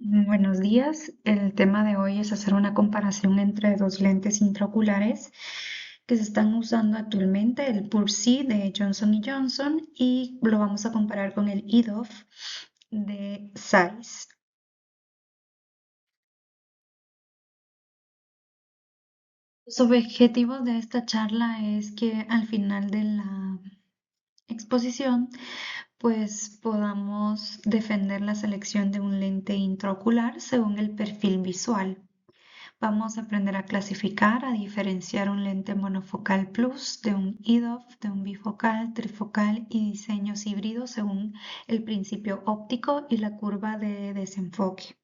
Buenos días. El tema de hoy es hacer una comparación entre dos lentes intraoculares que se están usando actualmente, el Pursi de Johnson Johnson y lo vamos a comparar con el EDOF de Zeiss. Los objetivos de esta charla es que al final de la exposición pues podamos defender la selección de un lente intraocular según el perfil visual. Vamos a aprender a clasificar, a diferenciar un lente monofocal plus de un EDOF, de un bifocal, trifocal y diseños híbridos según el principio óptico y la curva de desenfoque.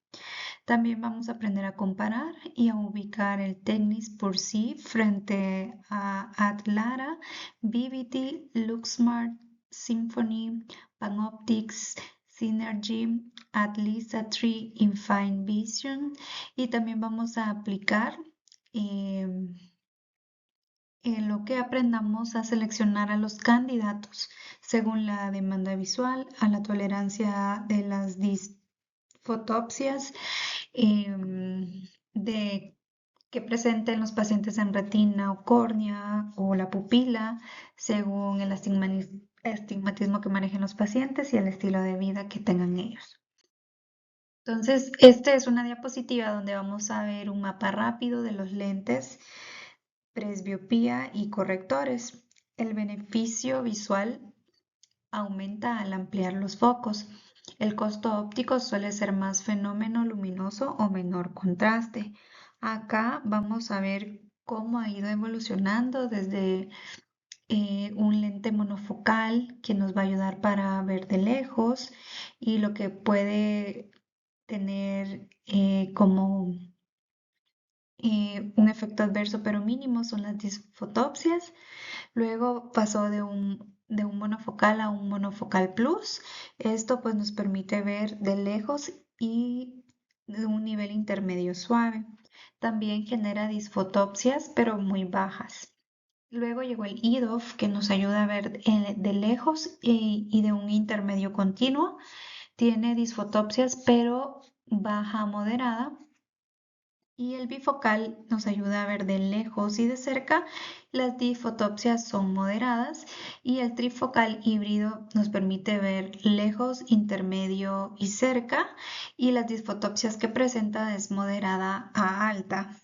También vamos a aprender a comparar y a ubicar el Technics por sí frente a Atlara, Vivity, Luxmart, Symphony, Panoptix, Synergy, Atlisa 3, Infine Vision y también vamos a aplicar en lo que aprendamos a seleccionar a los candidatos según la demanda visual, a la tolerancia de las disfotopsias, de que presenten los pacientes en retina o córnea o la pupila, según el astigmatismo que manejen los pacientes y el estilo de vida que tengan ellos. Entonces, esta es una diapositiva donde vamos a ver un mapa rápido de los lentes, presbiopía y correctores. El beneficio visual aumenta al ampliar los focos. El costo óptico suele ser más fenómeno luminoso o menor contraste. Acá vamos a ver cómo ha ido evolucionando desde un lente monofocal que nos va a ayudar para ver de lejos y lo que puede tener como un efecto adverso pero mínimo son las disfotopsias. Luego pasó de un monofocal a un monofocal plus. Esto pues nos permite ver de lejos y de un nivel intermedio suave. También genera disfotopsias pero muy bajas. Luego llegó el EDOF que nos ayuda a ver de lejos y de un intermedio continuo. Tiene disfotopsias pero baja a moderada. Y el bifocal nos ayuda a ver de lejos y de cerca. Las difotopsias son moderadas y el trifocal híbrido nos permite ver lejos, intermedio y cerca. Y las disfotopsias que presenta es moderada a alta.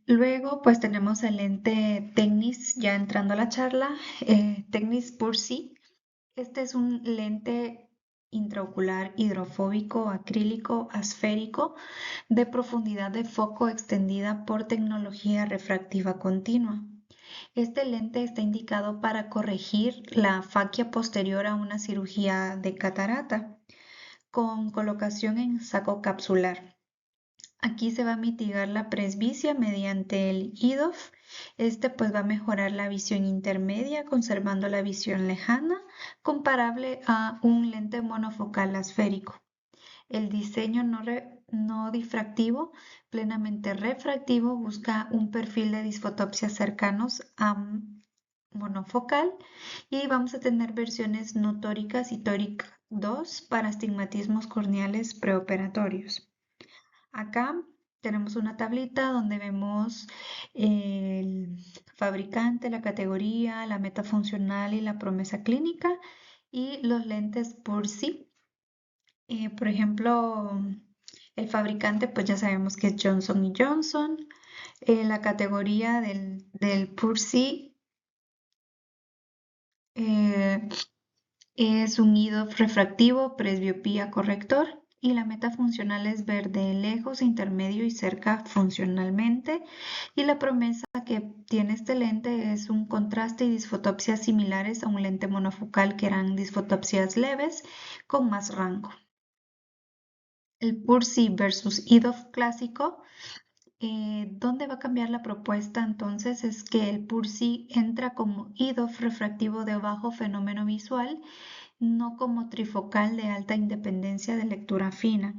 Luego pues tenemos el lente Technics ya entrando a la charla, Technics por sí. Este es un lente intraocular hidrofóbico acrílico asférico de profundidad de foco extendida por tecnología refractiva continua. Este lente está indicado para corregir la faquia posterior a una cirugía de catarata con colocación en saco capsular. Aquí se va a mitigar la presbicia mediante el EDOF. Este pues va a mejorar la visión intermedia conservando la visión lejana comparable a un lente monofocal asférico. El diseño no difractivo, plenamente refractivo, busca un perfil de disfotopsias cercanos a monofocal y vamos a tener versiones no tóricas y tórica 2 para astigmatismos corneales preoperatorios. Acá tenemos una tablita donde vemos el fabricante, la categoría, la meta funcional y la promesa clínica y los lentes por sí. Por ejemplo, el fabricante, pues ya sabemos que es Johnson Johnson. La categoría del Pursi eh, es un EDOF refractivo, presbiopía corrector. Y la meta funcional es ver de lejos, intermedio y cerca funcionalmente. Y la promesa que tiene este lente es un contraste y disfotopsias similares a un lente monofocal que eran disfotopsias leves con más rango. El Pursi versus EDOF clásico, ¿dónde va a cambiar la propuesta? Entonces es que el Pursi entra como EDOF refractivo de bajo fenómeno visual, no como trifocal de alta independencia de lectura fina.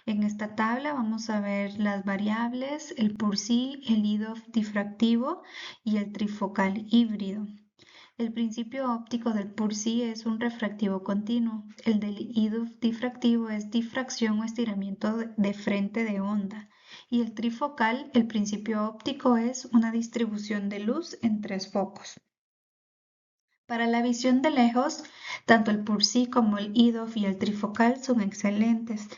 En esta tabla vamos a ver las variables, el Pursi, el EDOF difractivo y el trifocal híbrido. El principio óptico del PURSI es un refractivo continuo. El del IDOF difractivo es difracción o estiramiento de frente de onda. Y el trifocal, el principio óptico es una distribución de luz en 3 focos. Para la visión de lejos, tanto el PURSI como el IDOF y el trifocal son excelentes.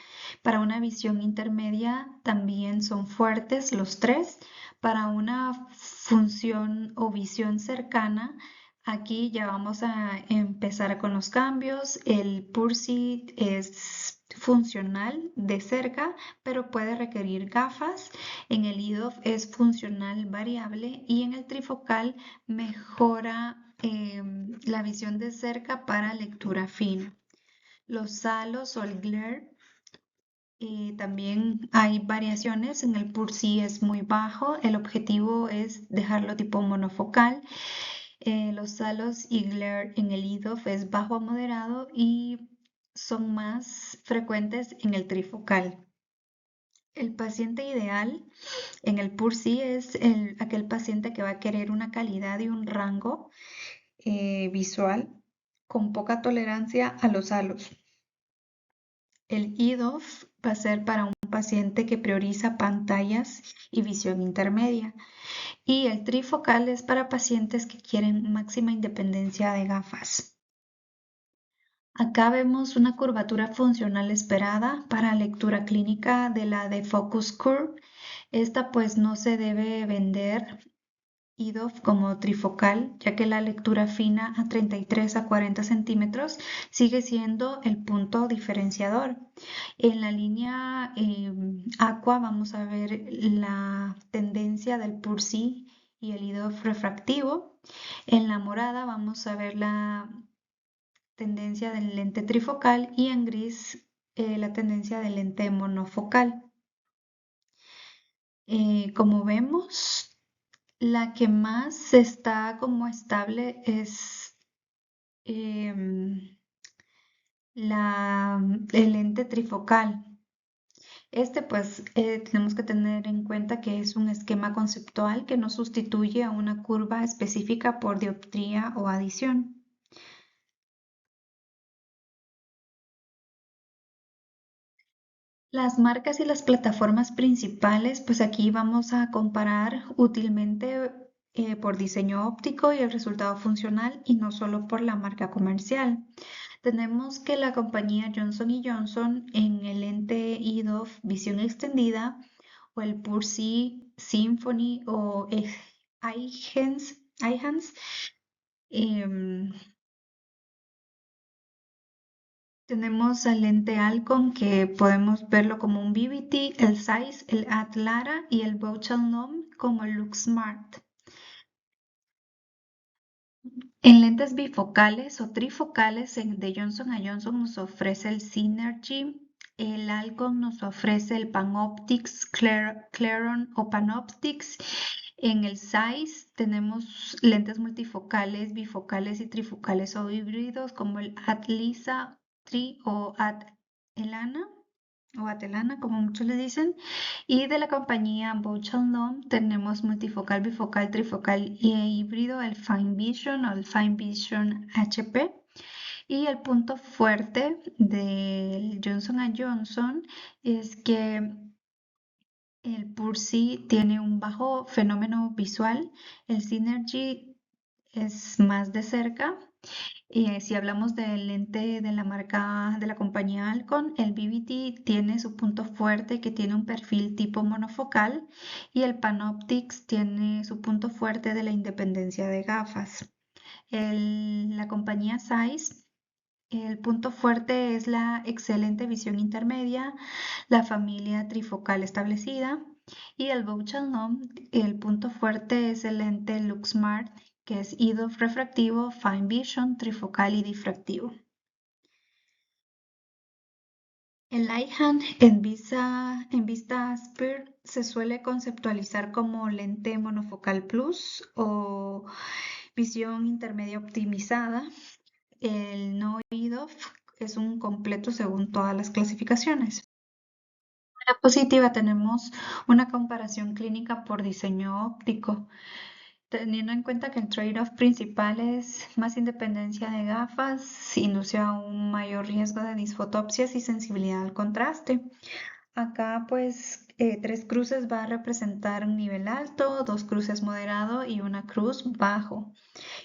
Para una visión intermedia también son fuertes los tres. Para una función o visión cercana, aquí ya vamos a empezar con los cambios. El PURSI es funcional de cerca, pero puede requerir gafas. En el IDOF es funcional variable y en el trifocal mejora la visión de cerca para lectura fina. Los halos o el glare, también hay variaciones. En el PURSI es muy bajo. El objetivo es dejarlo tipo monofocal. Los halos y glare en el IDOF es bajo a moderado y son más frecuentes en el trifocal. El paciente ideal en el PURSI es aquel paciente que va a querer una calidad y un rango visual con poca tolerancia a los halos. El IDOF va a ser para un paciente que prioriza pantallas y visión intermedia. Y el trifocal es para pacientes que quieren máxima independencia de gafas. Acá vemos una curvatura funcional esperada para lectura clínica de la de Focus Curve. Esta pues no se debe vender IDOF como trifocal, ya que la lectura fina a 33 a 40 centímetros sigue siendo el punto diferenciador. En la línea aqua vamos a ver la tendencia del PURSI y el IDOF refractivo. En la morada vamos a ver la tendencia del lente trifocal y en gris la tendencia del lente monofocal. Como vemos, la que más está como estable es el lente trifocal. Pues tenemos que tener en cuenta que es un esquema conceptual que no sustituye a una curva específica por dioptría o adición. Las marcas y las plataformas principales, pues aquí vamos a comparar útilmente por diseño óptico y el resultado funcional y no solo por la marca comercial. Tenemos que la compañía Johnson Johnson en el lente IDOF visión extendida o el PURSI Symphony o iHands, em, tenemos el lente Alcon que podemos verlo como un BBT, el Zeiss, el Atlara y el Bausch Lomb como el LuxSmart. En lentes bifocales o trifocales de Johnson Johnson nos ofrece el Synergy, el Alcon nos ofrece el PanOptix, Claron o PanOptix. En el Zeiss tenemos lentes multifocales, bifocales y trifocales o híbridos como el Atlisa Tri o Atelana o Atelana, como muchos le dicen. Y de la compañía Bausch Lomb tenemos multifocal, bifocal, trifocal y híbrido, el Fine Vision o el Fine Vision HP. Y el punto fuerte del Johnson Johnson es que el PURSI tiene un bajo fenómeno visual, el Synergy es más de cerca. Si hablamos del lente de la marca de la compañía Alcon, el BBT tiene su punto fuerte que tiene un perfil tipo monofocal y el PanOptix tiene su punto fuerte de la independencia de gafas. La compañía Zeiss, el punto fuerte es la excelente visión intermedia, la familia trifocal establecida y el Bausch Lomb, el punto fuerte es el lente LuxSmart que es IDOF refractivo, Fine Vision, trifocal y difractivo. El Lighthand en vista Aspir se suele conceptualizar como lente monofocal plus o visión intermedia optimizada. El no IDOF es un completo según todas las clasificaciones. En la positiva tenemos una comparación clínica por diseño óptico. Teniendo en cuenta que el trade-off principal es más independencia de gafas, induce a un mayor riesgo de disfotopsias y sensibilidad al contraste. Acá pues 3 cruces va a representar un nivel alto, 2 cruces moderado y una cruz bajo.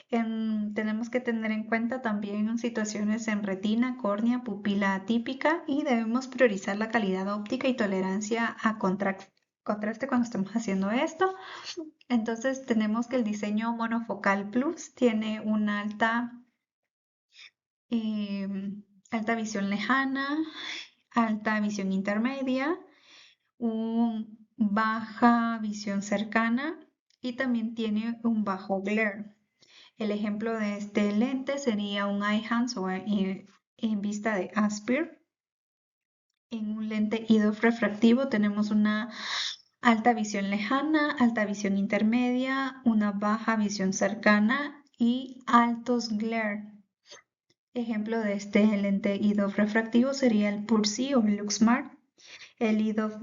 Tenemos que tener en cuenta también situaciones en retina, córnea, pupila atípica y debemos priorizar la calidad óptica y tolerancia a contraste cuando estemos haciendo esto. Entonces tenemos que el diseño monofocal plus tiene una alta visión lejana, alta visión intermedia, baja visión cercana y también tiene un bajo glare. El ejemplo de este lente sería un Eyehance o en vista de Aspir. En un lente IDOF refractivo tenemos una alta visión lejana, alta visión intermedia, una baja visión cercana y altos glare. Ejemplo de este lente IDOF refractivo sería el Pursi o el Luxmart. El IDOF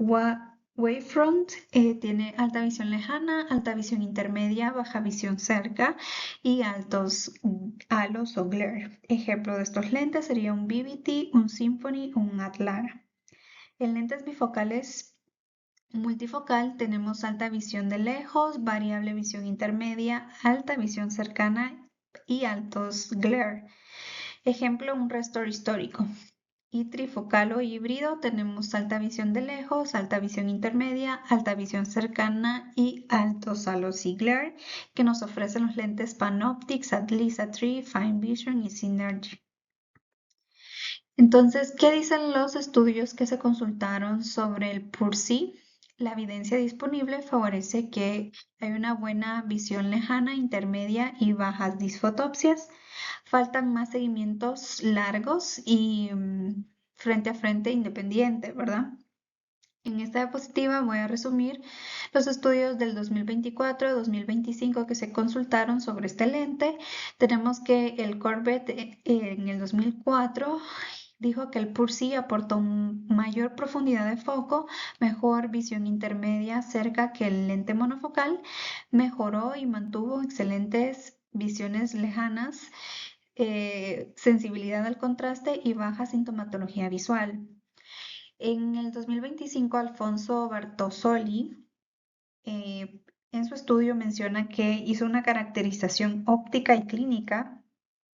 Wavefront tiene alta visión lejana, alta visión intermedia, baja visión cerca y altos halos o glare. Ejemplo de estos lentes sería un BBT, un Symphony o un Atlara. En lentes bifocales multifocal tenemos alta visión de lejos, variable visión intermedia, alta visión cercana y altos glare. Ejemplo, un Restore histórico. Y trifocal o híbrido tenemos alta visión de lejos, alta visión intermedia, alta visión cercana y altos halos y glare que nos ofrecen los lentes Panoptix, Atlisa 3, Fine Vision y Synergy. Entonces, ¿qué dicen los estudios que se consultaron sobre el PURSI? La evidencia disponible favorece que hay una buena visión lejana, intermedia y bajas disfotopsias. Faltan más seguimientos largos y frente a frente independiente, ¿verdad? En esta diapositiva voy a resumir los estudios del 2024-2025 que se consultaron sobre este lente. Tenemos que el Corbett en el 2004 dijo que el PURSI aportó mayor profundidad de foco, mejor visión intermedia cerca que el lente monofocal, mejoró y mantuvo excelentes visiones lejanas, sensibilidad al contraste y baja sintomatología visual. En el 2025, Alfonso Bertosoli, en su estudio menciona que hizo una caracterización óptica y clínica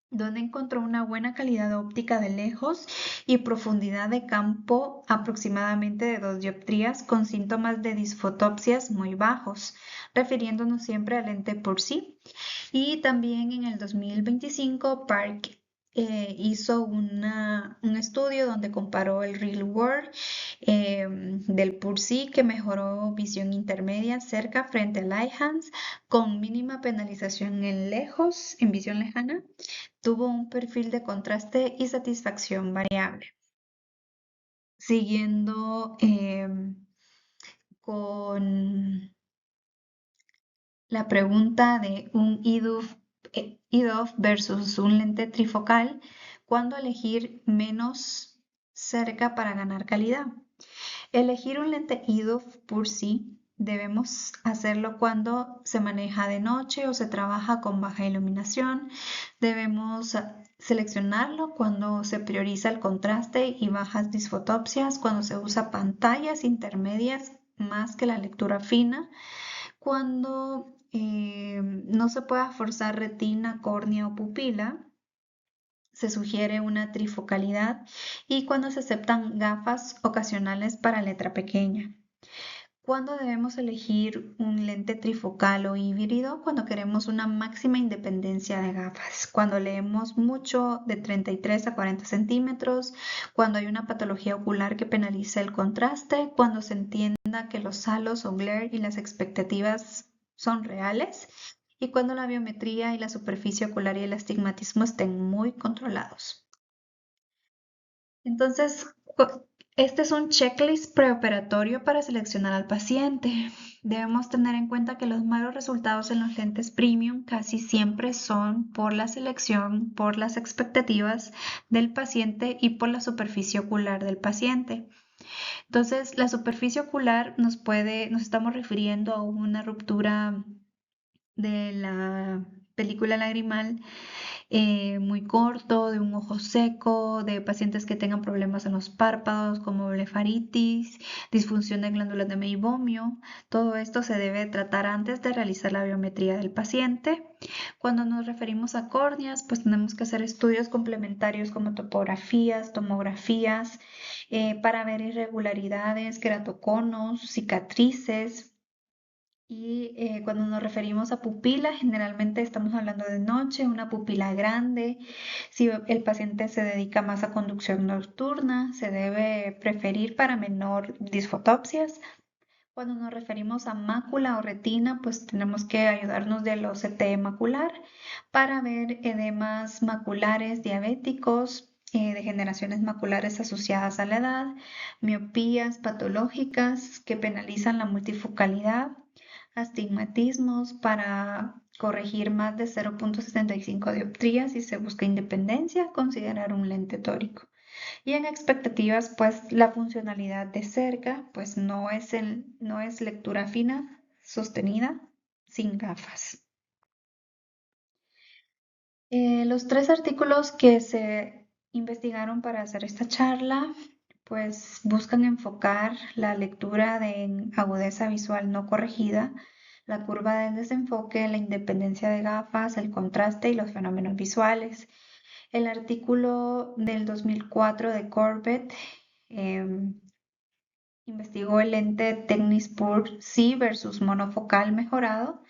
donde encontró una buena calidad óptica de lejos y profundidad de campo aproximadamente de 2 dioptrías con síntomas de disfotopsias muy bajos, refiriéndonos siempre al lente por sí. Y también en el 2025 Park hizo un estudio donde comparó el Real World del PURSI que mejoró visión intermedia cerca frente al Eyehance con mínima penalización en lejos, en visión lejana. Tuvo un perfil de contraste y satisfacción variable. Siguiendo con la pregunta de un EDOF versus un lente trifocal, ¿cuándo elegir menos cerca para ganar calidad? Elegir un lente EDOF por sí debemos hacerlo cuando se maneja de noche o se trabaja con baja iluminación. Debemos seleccionarlo cuando se prioriza el contraste y bajas disfotopsias, cuando se usa pantallas intermedias más que la lectura fina, cuando no se pueda forzar retina, córnea o pupila, se sugiere una trifocalidad y cuando se aceptan gafas ocasionales para letra pequeña. ¿Cuándo debemos elegir un lente trifocal o híbrido? Cuando queremos una máxima independencia de gafas, cuando leemos mucho de 33 a 40 centímetros, cuando hay una patología ocular que penaliza el contraste, cuando se entienda que los halos o glare y las expectativas son reales y cuando la biometría y la superficie ocular y el astigmatismo estén muy controlados. Entonces, este es un checklist preoperatorio para seleccionar al paciente. Debemos tener en cuenta que los malos resultados en los lentes premium casi siempre son por la selección, por las expectativas del paciente y por la superficie ocular del paciente. Entonces, la superficie ocular nos estamos refiriendo a una ruptura de la película lagrimal muy corto, de un ojo seco, de pacientes que tengan problemas en los párpados como blefaritis, disfunción de glándulas de meibomio. Todo esto se debe tratar antes de realizar la biometría del paciente. Cuando nos referimos a córneas, pues tenemos que hacer estudios complementarios como topografías, tomografías, para ver irregularidades, queratoconos, cicatrices. Y cuando nos referimos a pupila, generalmente estamos hablando de noche, una pupila grande. Si el paciente se dedica más a conducción nocturna, se debe preferir para menor disfotopsias. Cuando nos referimos a mácula o retina, pues tenemos que ayudarnos del OCT macular para ver edemas maculares diabéticos, degeneraciones maculares asociadas a la edad, miopías patológicas que penalizan la multifocalidad, astigmatismos para corregir más de 0,75 dioptrías si se busca independencia, considerar un lente tórico. Y en expectativas, pues la funcionalidad de cerca, pues no es lectura fina, sostenida, sin gafas. Los 3 artículos que se investigaron para hacer esta charla, pues buscan enfocar la lectura de agudeza visual no corregida, la curva del desenfoque, la independencia de gafas, el contraste y los fenómenos visuales. El artículo del 2004 de Corbett investigó el lente Tecnis Pur-C versus monofocal mejorado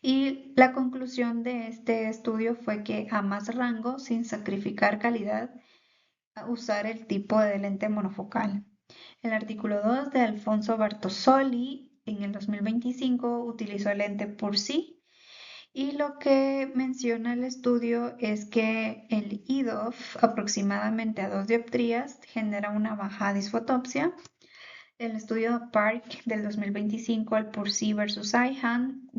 y la conclusión de este estudio fue que a más rango, sin sacrificar calidad, usar el tipo de lente monofocal. El artículo 2 de Alfonso Bartosoli en el 2025 utilizó el lente Pur-C y lo que menciona el estudio es que el EDOF, aproximadamente a 2 dioptrías, genera una baja disfotopsia. El estudio Park del 2025, el Pur-C versus Eihan,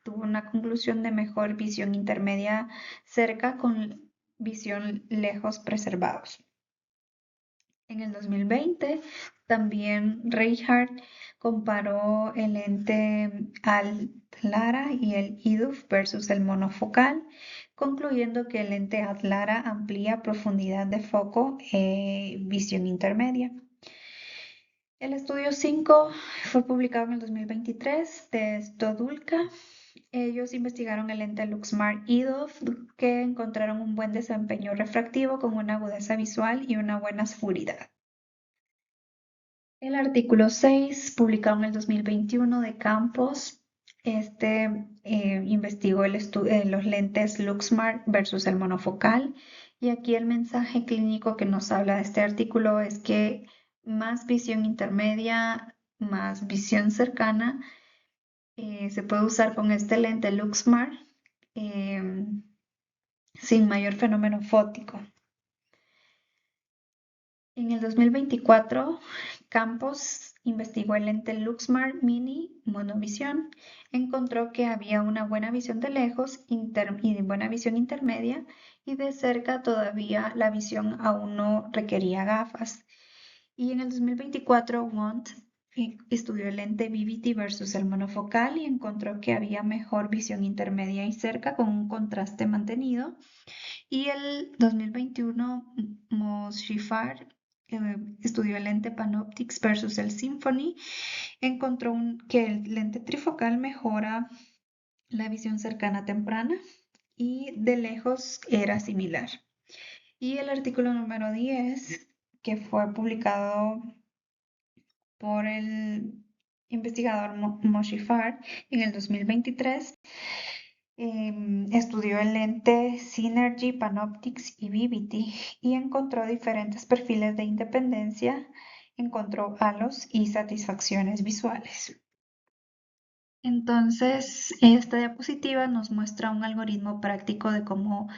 tuvo una conclusión de mejor visión intermedia cerca con visión lejos preservados. En el 2020, también Reinhardt comparó el lente Atlara y el EDOF versus el monofocal, concluyendo que el lente Atlara amplía profundidad de foco, visión intermedia. El estudio 5 fue publicado en el 2023 de Stodulka. Ellos investigaron el lente LuxSmart EDOF que encontraron un buen desempeño refractivo con una agudeza visual y una buena oscuridad. El artículo 6, publicado en el 2021 de Campos, investigó los lentes LuxSmart versus el monofocal. Y aquí el mensaje clínico que nos habla de este artículo es que más visión intermedia, más visión cercana, se puede usar con este lente LuxSmart sin mayor fenómeno fótico. En el 2024, Campos investigó el lente LuxSmart Mini Monovisión. Encontró que había una buena visión de lejos y buena visión intermedia, y de cerca todavía la visión aún no requería gafas. Y en el 2024, Wont estudió el lente Vivity versus el monofocal y encontró que había mejor visión intermedia y cerca con un contraste mantenido. Y el 2021, Moshifar estudió el lente Panoptix versus el Symphony. Encontró que el lente trifocal mejora la visión cercana temprana y de lejos era similar. Y el artículo número 10, que fue publicado por el investigador Moshifar en el 2023, estudió el lente Synergy, Panoptix y Vivity y encontró diferentes perfiles de independencia, encontró halos y satisfacciones visuales. Entonces, esta diapositiva nos muestra un algoritmo práctico de cómo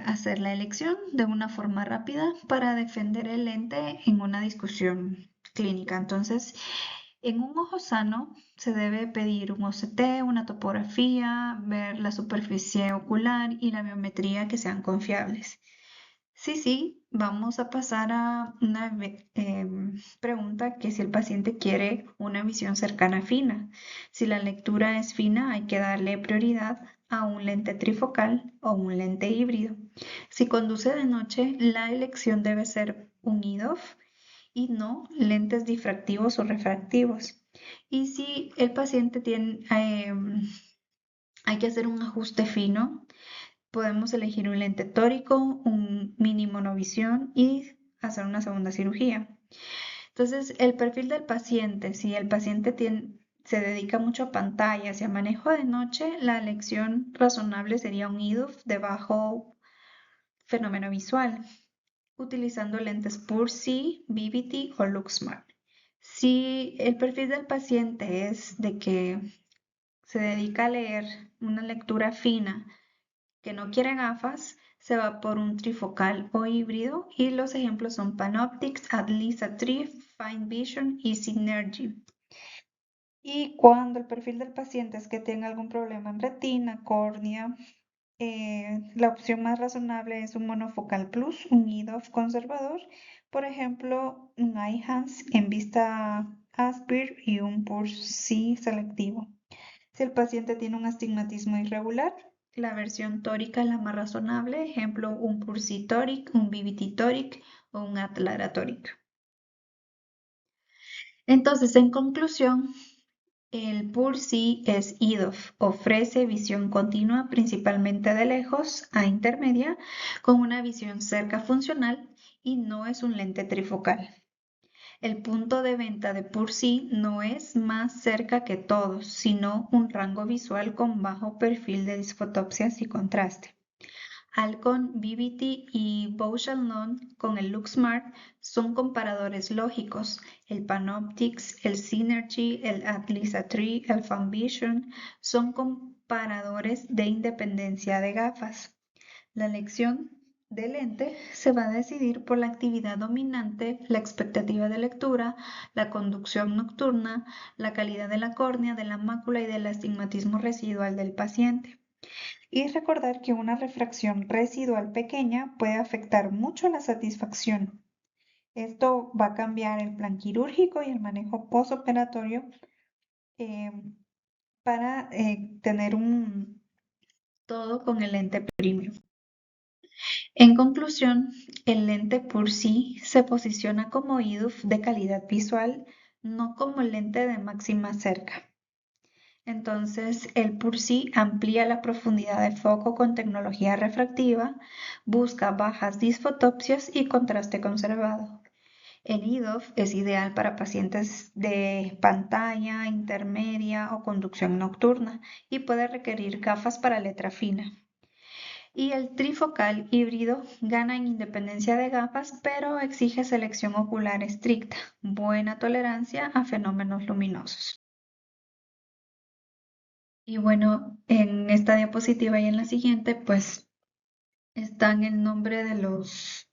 hacer la elección de una forma rápida para defender el lente en una discusión clínica. Entonces, en un ojo sano se debe pedir un OCT, una topografía, ver la superficie ocular y la biometría que sean confiables. Sí, vamos a pasar a una pregunta que si el paciente quiere una visión cercana fina. Si la lectura es fina, hay que darle prioridad a un lente trifocal o un lente híbrido. Si conduce de noche, la elección debe ser un EDOF y no lentes difractivos o refractivos. Y si el paciente tiene, hay que hacer un ajuste fino, podemos elegir un lente tórico, un mini monovisión y hacer una segunda cirugía. Entonces, el perfil del paciente, si el paciente se dedica mucho a pantallas y a manejo de noche, la elección razonable sería un EDOF de bajo fenómeno visual, utilizando lentes PURSI, VIVITY o LuxSmart. Si el perfil del paciente es de que se dedica a leer una lectura fina, que no quiere gafas, se va por un trifocal o híbrido y los ejemplos son Panoptix, Adlisa Tri, Fine Vision y Synergy. Y cuando el perfil del paciente es que tenga algún problema en retina, córnea, la opción más razonable es un monofocal plus, un EDOF conservador, por ejemplo, un Eyehance en vista Aspir y un PURSI selectivo. Si el paciente tiene un astigmatismo irregular, la versión tórica es la más razonable, ejemplo, un PURSI tóric, un VIVITY tóric o un Atlara tóric. Entonces, en conclusión, el PURSI es EDOF, ofrece visión continua principalmente de lejos a intermedia con una visión cerca funcional y no es un lente trifocal. El punto de venta de PURSI no es más cerca que todos, sino un rango visual con bajo perfil de disfotopsias y contraste. Alcon, VIVITY y Bausch con el LuxSmart son comparadores lógicos. El Panoptix, el Synergy, el Atlisa Tree, el Foundation son comparadores de independencia de gafas. La elección de lente se va a decidir por la actividad dominante, la expectativa de lectura, la conducción nocturna, la calidad de la córnea, de la mácula y del astigmatismo residual del paciente. Y recordar que una refracción residual pequeña puede afectar mucho la satisfacción. Esto va a cambiar el plan quirúrgico y el manejo postoperatorio eh, para tener un todo con el lente premium. En conclusión, el lente PURSI se posiciona como EDOF de calidad visual, no como lente de máxima cerca. Entonces, el PURSI amplía la profundidad de foco con tecnología refractiva, busca bajas disfotopsias y contraste conservado. El EDOF es ideal para pacientes de pantalla, intermedia o conducción nocturna y puede requerir gafas para letra fina. Y el trifocal híbrido gana en independencia de gafas, pero exige selección ocular estricta, buena tolerancia a fenómenos luminosos. Y bueno, en esta diapositiva y en la siguiente, pues están el nombre de los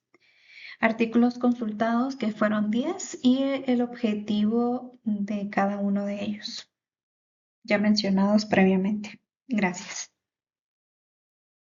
artículos consultados, que fueron 10, y el objetivo de cada uno de ellos, ya mencionados previamente. Gracias.